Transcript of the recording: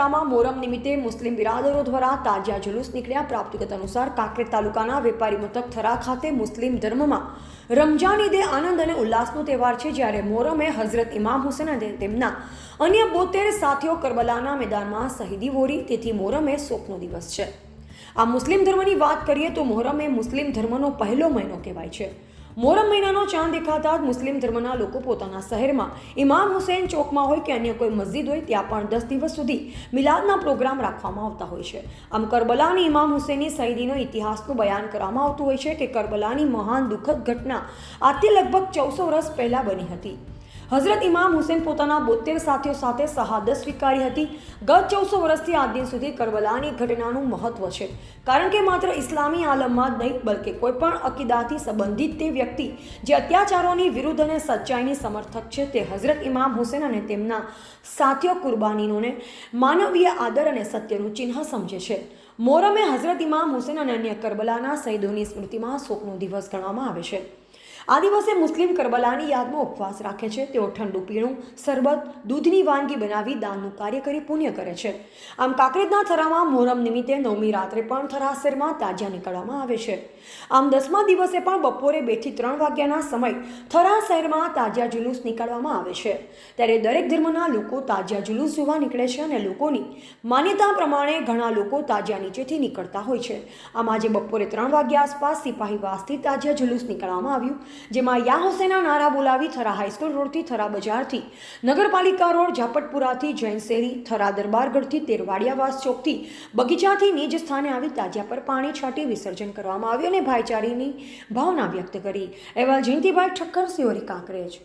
થરામાં મોહરમ નિમિત્તે મુસ્લિમ બિરાદરો દ્વારા તાજિયા જુલુસ નીકળ્યા। પ્રાપ્ત વિગત અનુસાર કાંકરેજ તાલુકાના વેપારી મથક થરા ખાતે મુસ્લિમ ધર્મમાં રમજાન ઈદ એ આનંદ અને ઉલ્લાસનો તહેવાર છે, જ્યારે મોહરમ એ હઝરત ઇમામ હુસેન અને તેમના અન્ય 72 સાથીઓ કરબલાના મેદાનમાં શહીદી વોરી, તેથી મોહરમ એ શોકનો દિવસ છે। આ મુસ્લિમ ધર્મની વાત કરીએ તો મોહરમ એ મુસ્લિમ ધર્મનો પહેલો મહિનો કહેવાય છે। મોહરમ મહિનાનો ચાંદ દેખાતા જ મુસ્લિમ ધર્મના લોકો પોતાના શહેરમાં ઇમામ હુસેન ચોકમાં હોય કે અન્ય કોઈ મસ્જિદ હોય ત્યાં પણ 10 દિવસ સુધી મિલાદના પ્રોગ્રામ રાખવામાં આવતા હોય છે। આમ કરબલાની ઇમામ હુસેનની શહીદીનો ઇતિહાસનું બયાન કરવામાં આવતું હોય છે કે કરબલાની મહાન દુઃખદ ઘટના આજથી લગભગ 1400 વર્ષ પહેલાં બની હતી। હઝરત ઇમામ હુસેન પોતાના 72 સાથીઓ સાથે શહાદત સ્વીકારી હતી। ગત 1400 વર્ષથી આજ દિન સુધી કરબલાની ઘટનાનું મહત્વ છે, કારણ કે માત્ર ઇસ્લામી આલમમાં જ નહીં બલકે કોઈપણ અકીદાથી સંબંધિત તે વ્યક્તિ જે અત્યાચારોની વિરુદ્ધ અને સચ્ચાઈની સમર્થક છે તે હઝરત ઇમામ હુસેન અને તેમના સાથીઓ કુરબાનીઓને માનવીય આદર અને સત્યનું ચિહ્ન સમજે છે। મોહરમ એ હઝરત ઇમામ હુસેન અને અન્ય કરબલાના શહીદોની સ્મૃતિમાં શોકનો દિવસ ગણવામાં આવે છે। આ દિવસે મુસ્લિમ કરબલાની યાદમાં ઉપવાસ રાખે છે। તેઓ ઠંડુ પીણું, શરબત, દૂધની વાનગી બનાવી દાનનું કાર્ય કરી પુણ્ય કરે છે। આમ કાંકરેજના થરામાં મોહરમ નિમિત્તે 9મી રાત્રે પણ થરા શહેરમાં તાજિયા નીકળવામાં આવે છે। આમ 10મા દિવસે પણ બપોરે 2 થી 3 વાગ્યાના સમય થરા શહેરમાં તાજિયા જુલુસ નીકાળવામાં આવે છે। ત્યારે દરેક ધર્મના લોકો તાજિયા જુલુસ જોવા નીકળે છે અને લોકોની માન્યતા પ્રમાણે ઘણા લોકો તાજિયા નીચેથી નીકળતા હોય છે। આમ આજે બપોરે 3 વાગ્યા આસપાસ સિપાહીવાસથી તાજિયા જુલુસ નીકળવામાં આવ્યું, જેમાં યા હુસેનના નારા બોલાવી થરા હાઈસ્કૂલ રોડથી થરા બજારથી નગરપાલિકા રોડ, ઝાપટપુરાથી જૈન શેરી, થરા દરબારગઢથી તેરવાડિયાવાસ ચોકથી બગીચાથી નિજ સ્થાને આવી તાજિયા પર પાણી છાંટી વિસર્જન કરવામાં આવ્યું અને ભાઈચારાની ભાવના વ્યક્ત કરી। અહેવાલ જયંતિભાઈ ઠક્કર, સિહોરી, કાંકરેજ।